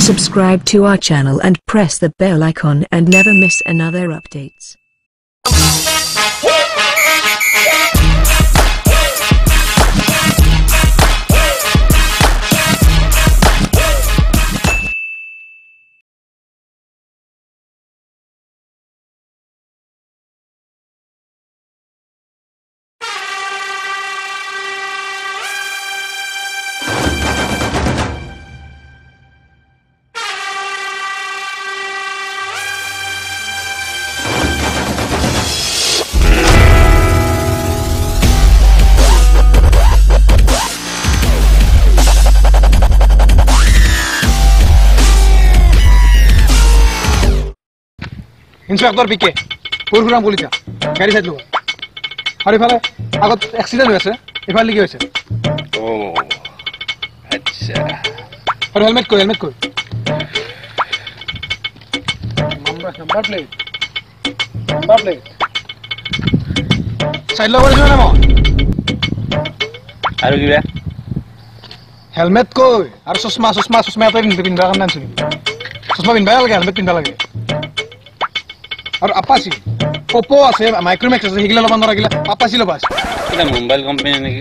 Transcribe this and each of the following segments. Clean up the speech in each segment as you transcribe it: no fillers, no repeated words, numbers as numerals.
Subscribe to our channel and press the bell icon and never miss another updates. Inspector PK, Purkuram Police, Gary said, "Look, how if I got accident? If I leave it, Oh, that's helmet ko. Number plate. Side lower is no. Are you there? Helmet ko. Are susma. I think pin bagan nan suni. Susma pin bagal helmet pin bagal. और Apache Oppo আছে মাইক্रोमैक्स আছে হিগলা লবান ধরা গিলা Apache লবাস এটা mobile company নাকি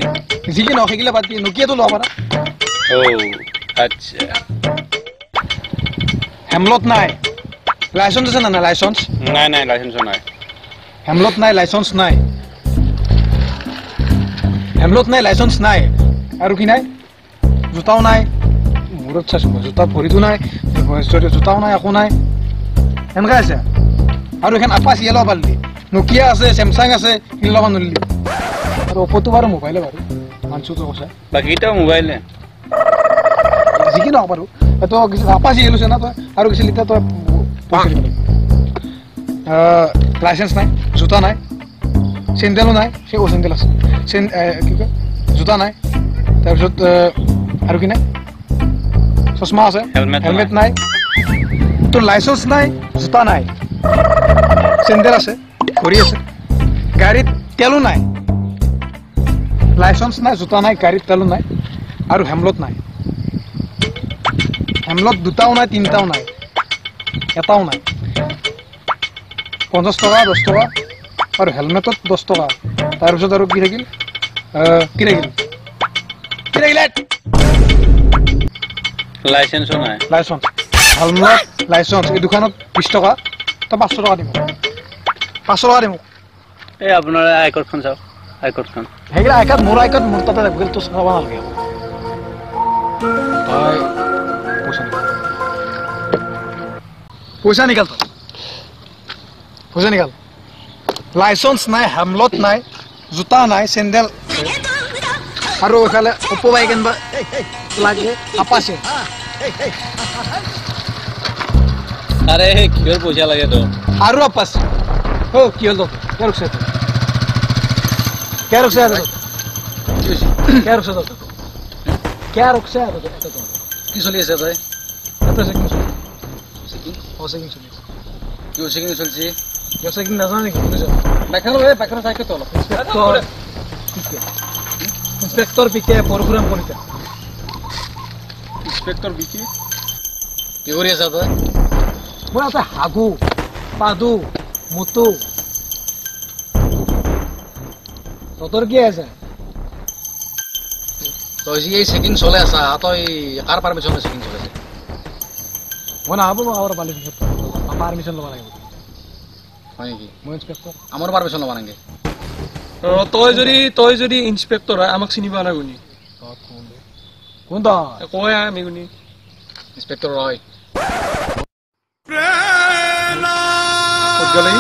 জিকি ন হিগলা বাতি Nokia তো লবা ও আচ্ছা হেমলট নাই লাইসেন্স আছে না লাইসেন্স নাই লাইসেন্স নাই হেমলট নাই লাইসেন্স নাই লাইসেন্স নাই আৰু কি নাই জুতাও নাই মুৰত চাছ জুতা ভৰিতো নাই জুতাও নাই একো নাই এনেকা আছে আৰু এখন আপাচি এলো পাৰলি নোকিয়া আছে স্যামসাং আছে হিলবা নলি আৰু ওপো তো বাৰ মোবাইলে বাৰ মানছু তো কথা বাকিটা মোবাইলে জিকি ন পাৰো তো আপাচি এলো না তো আৰু কিছু লিটা তো লাইসেন্স নাই জুতা নাই চেন্ডেলো নাই সে ও চেন্ডেল আছে কি কয় জুতা নাই তাৰপিছত আৰু কি নাই চশমা আছে হেলমেট নাই তো লাইসেন্স নাই জুতা নাই চেন্ডেল আছে ঘড়ি আছে গাড়ীত তেলো নাই লাইসেন্স নাই জুতা নাই গাড়ীত তেলো নাই আৰু হেমলট নাই হেমলট দুটাও নাই তিনটাও নাই এটাও নাই 50 টকা 10 টকা আৰু হেলমেটত 10 টকা তাৰপিছত আৰু কি থাকিল লাইসেন্সও নাই লাইসেন্স হেলমেট লাইসেন্স এই দোকানত 20 টকা তো 500 টকা দিব 500 টকা দিব এই আপোনাৰ আইকৰ্ডখন চাও আইকৰ্ডখন হেগলা আইকৰ্ড মোৰ তাতে গুগল তো চাবা নালাগে ভাই পয়সা নিকাল লাইসেন্স নাই হেমলট নাই জুতা নাই চেন্ডেল আৰু এফালে ওপো বাইকেন বা লাগে আপাছে আৰে কিহৰ পইচা লাগে তো আৰু আপাছে ও কি হল কে রুকছে কি চলি আছে তই এটা সেকেন্ড সিকিং ও সেকেন্ড চলি কি সিকিং চলছে yo সেকেন্ড না জানি কি বুঝছো বাকানো সাইকেল তো ইন্সপেক্টর পিকে প্রোগ্রাম করিতে ইন্সপেক্টর বিকি কি কৰি আছা তই মই আছে হাগু পাদু মুতু তোৰ কি আছে তই যে এই চেকিং চলে আছা তই কাৰ পাৰমিশনে চেকিং চলে আছে মনে আবো আমার পারমিশন লবা লাগে হয় কি মই ইন্সপেক্টর আমার পারমিশন লবা লাগে তই যদি ইন্সপেক্টর হয় আমাক চিনিবা না গুনি কোন দা কয় আমি গুনি ইন্সপেক্টর হয় গলি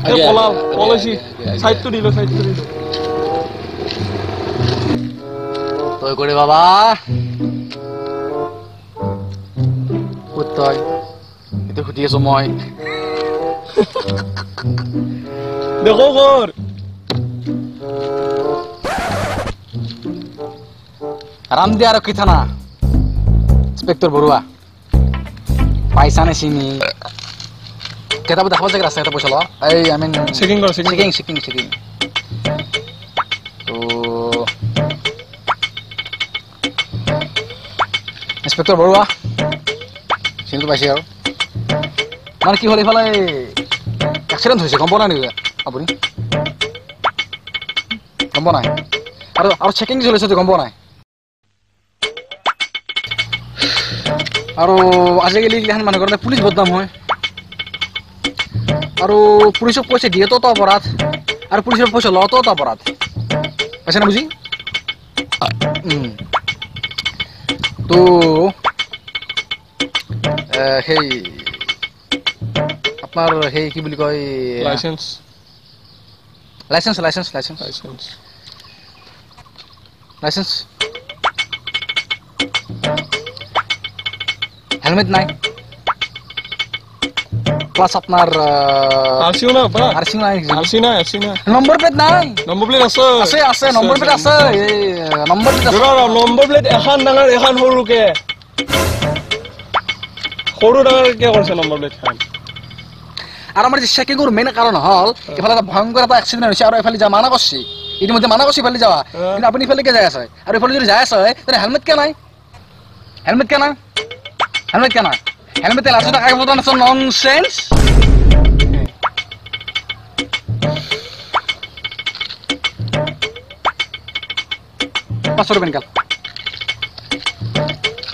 আরে পলাইছি সাইড তো দিল তই করে বাবা তই এটা খুঁটি আছো মই দেখো ঘর আরাম দিয়ে আর কি থানা ইন্সপেক্টর বড়ুয়া পয়সা নে চিনি কেতাব দেখাব যে রাস্তা এটা পয়সা লওয়া এই আই মিন চেকিং তো ইন্সপেক্টৰ বৰুৱা চিনিটো পাইছে আৰু মানে কি হ'ল এইফালে এক্সিডেণ্ট হৈছে গম পোৱা নাই নেকি আপুনি গম পোৱা নাই আৰু চেকিং চলিছে গম পোৱা নাই আৰু আজিকালি এইগিলাখান মানুহৰ কাৰণে পুলিচ বদনাম হয় আৰু পুলিচক পইচা দিয়েতো এটা অপৰাধ আৰু পুলিচৰ পইচা লোৱাটো এটা অপৰাধ পাইছে না বুজি তো সেই আপোনাৰ সেই কি বুলি কয় licence licence licence licence licence licence helmet নাই প্লাস আপনার আরসিও না বা আরসি নাই আরসি না নম্বর প্লেট নাই নম্বর প্লেট আছে আছে আছে নম্বর প্লেট আছে এই নম্বর প্লেট আছে নম্বর প্লেট এখন ডাঙৰ এখন সৰুকে সৰু ডাঙৰকে কৰিছে নম্বৰ প্লেট খান আৰ আমাৰ যে চেকিংৰ মেইন কাৰণ হল এফালে এটা ভয়ঙ্কৰ এটা এক্সিডেন্ট হৈছে আৰু এফালে যা মানা করছি ইতিমধ্যে মানা করছি এফালে যাওয়া কিন্তু আপনি এফালে কে যাই আছে আর এফালে যদি যাই আছে তাহলে হেলমেট কে নাই হেলমেট কে নাই হেলমেট কে নাই হেলমেট তেল আছে না কাগজ পত্র আছে ননসেন্স পাঁচশো টাকা নিকাল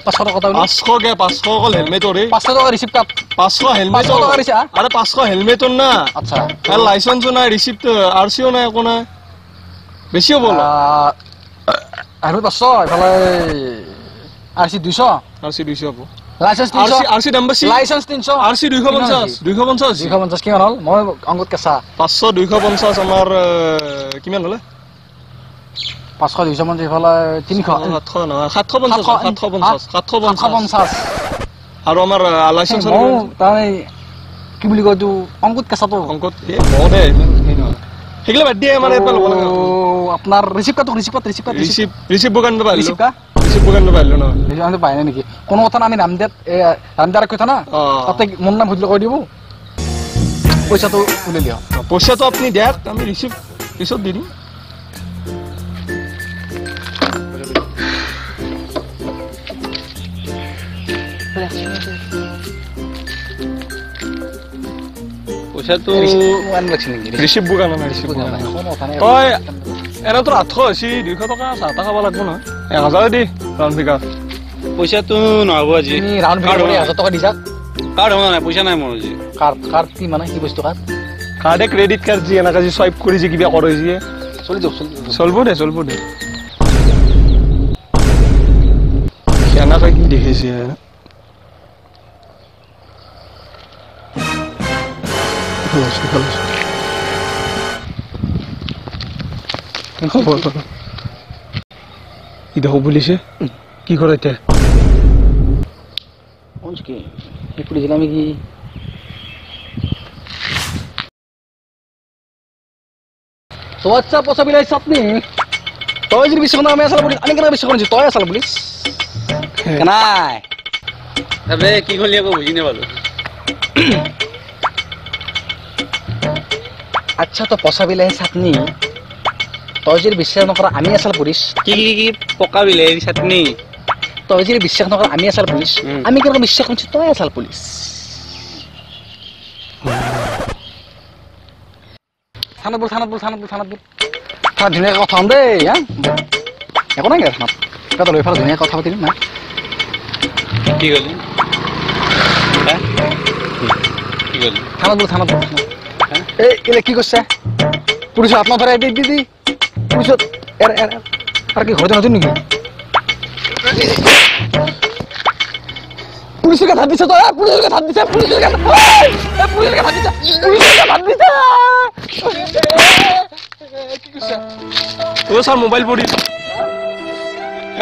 500 টাকা কথা 500 কে 500 অকল হেলমেটৰে 500 টাকা ৰিসিপ্ট কাপ 500 হেলমেট 500 টাকা ৰিসিপ্ট আৰে 500 হেলমেটৰ না আচ্ছা আৰ লাইসেন্সও নাই ৰিসিপ্ট আৰসিও নাই একো নাই বেছি হ'ব আৰু 500 এফালে আরসি 200 আরসি 200 হ'ব লাইসেন্স 300 আরসি নাম্বার সি লাইসেন্স 300 আরসি 250 250 কিমান হল মই অংগত কেঁচা 500 250 আমাৰ কিমান হলে 500 200 মান এফালে 300 750 আৰু আমাৰ লাইসেন্স তাই কি বুলি কয় তো অংগত কেঁচাটো অংকত মনে হেগলা বাদ দিয়ে মানে এটা ল'ব লাগে আপনার রিসিপ্ট বুকান না পাইলো রিসিপ্ট বুকান না পাইলো না রিসিপ্ট পাই না নাকি কোন কথা না আমি রামদার কথা না তাতে মন নাম বুঝলে কই দিব পয়সা তো উলে লিও পয়সা তো আপনি দেখ আমি রিসিপ্ট পিছত দি দিম পয়সা তো রিসিপ্ট বুকান না রিসিপ্ট বুকান তই এরা তো 880 200 টাকা 7 টাকা খাব লাগব না 1000 দি রাউন্ড ফিগার পইচাটো নহব আজি নি রাউন্ড ফিগার 1000 টাকা দিছা কাৰ্ড হ'ব নাই পইচা নাই মোৰ আজি কাৰ্ড কি মানে কি বস্তু কাৰ্ড কাৰ্ডে ক্ৰেডিট কাৰ্ড জি এনাকা জি সোয়াইপ কৰি জি কিবা কৰে জি চলবো দে এনাকা কি দেখিছে ই দেখো বলিছে কি করে এটা কি পুলিশ আমি কি তো আচ্ছা পয়সা বিলাইছ আপনি তই যদি বিশ্বাস না আমি আসলে পুলিশ আমি কেন বিশ্বাস করছি তই আসলে পুলিশ নাই আবে কি হলি আকৌ বুজি নাপালো আচ্ছা তো পয়সা বিলাইছ আপনি তই যদি বিশ্বাস নকৰা আমি আসলে পুলিশ কি পকা বিলাহী চাটনি তই যদি বিশ্বাস নকৰা আমি আসলে পুলিশ আমি কেন বিশ্বাস করছি তই আসলে পুলিশ থানাত বল থানা ধুনীয়াকৈ কথা হ'ম দেই হা একো নাই থানাত কিবা লৈ ফালে ধুনীয়াকৈ কথা পাতিম না কি কলি কি কলি থানাত বল এই এলে কি করছে পুলিশ হাত ধরে দি পুলিশ আর কি ঘরে নতুন নাকি পুলিশের হাত দিছে তো পুলিশের হাত দিছে ও স্যার মোবাইল পড়ি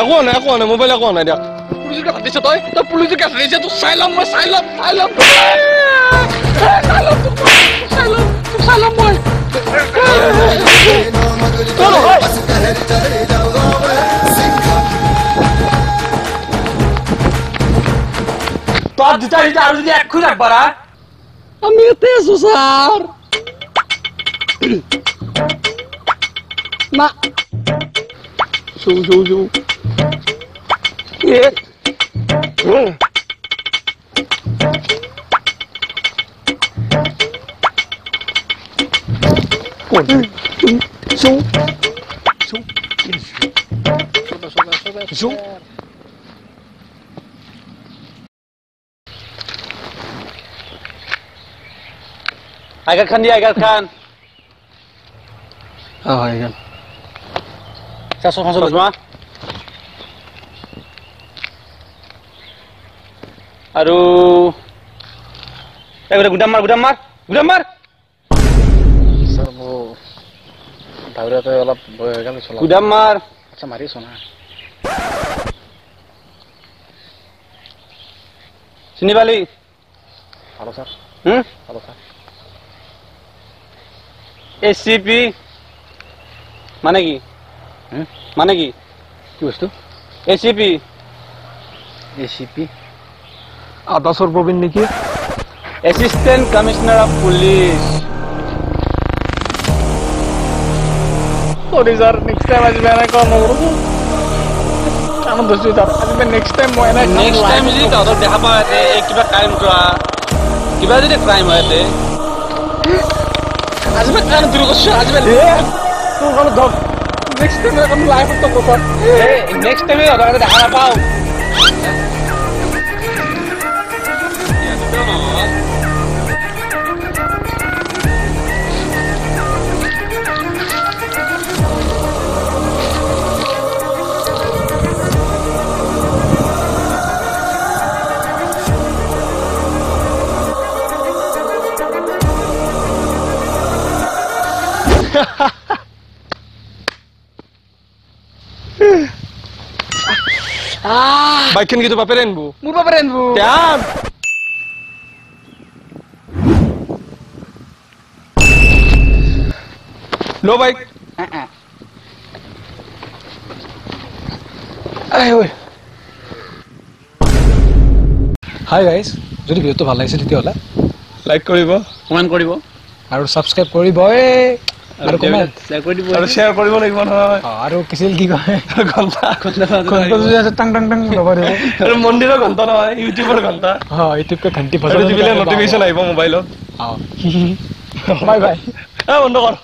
একো নাই মোবাইল একো নাই দিয়া পুলিশের হাত দিছে তই পুলিশের কাছে দিছে তো সাইলাম মই সাইলাম মই তোর দিতা আর যদি এক খুঁজ একবারা আমি এতে আছো স্যার না শু আইগার খান দি আইগার খান হয় গেল চশমা চশমা আৰু এবারে গুদাম মার স্যার ও ভাউরাতে অলপ বয় হয়ে গেল চলা গুদাম মার আচ্ছা মারিছো না চিনি পালি ভালো স্যার ভালো স্যার এসিপি মানে কি মানে কি কি বস্তু এসিপি এসিপি আদাসৰ প্ৰবীণ নেকি assistant commissioner of police sorry sir next time আসবে না কম আমার দোষ স্যার আসবে নেক্সট টাইম মই না নেক্সট টাইম যদি তহঁতক দেখা পাওঁ ইয়াতে কিবা ক্ৰাইম কৰা কিবা যদি ক্ৰাইম হয় ইয়াতে আজবে কান দূর করছ আজবে তোর কোনো ধক নেক্সট টাইম এরকম লাইভ তো কর নেক্সট টাইমে তহঁতক দেখা নাপাওঁ বাইকখন কিন্তু বাপেৰে আনিব মুর বাপরে আনবো ত্যাগ লো বাইক হাই গাইজ যদি ভিডিওটো ভাল লাগিছে তেতিয়াহ'লে লাইক কৰিব কমেণ্ট কৰিব আৰু ছাবস্ক্ৰাইব কৰিব আৰু কমেণ্ট শ্বেয়াৰ কৰি দিব আৰু শ্বেয়াৰ কৰিব লাগিব নহয় আৰু কিছিল কি কয় ঘণ্টা ঘণ্টা যদি আছে টাং টাং টাং দবাই দিব আৰু মন্দিৰৰ ঘণ্টা নহয় ইউটিউবৰ ঘণ্টা ইউটিউবকে ঘণ্টি আৰু যিবিলাক নটিফিকেশ্যন আহিব মোবাইলত বাই বাই বন্ধ কৰ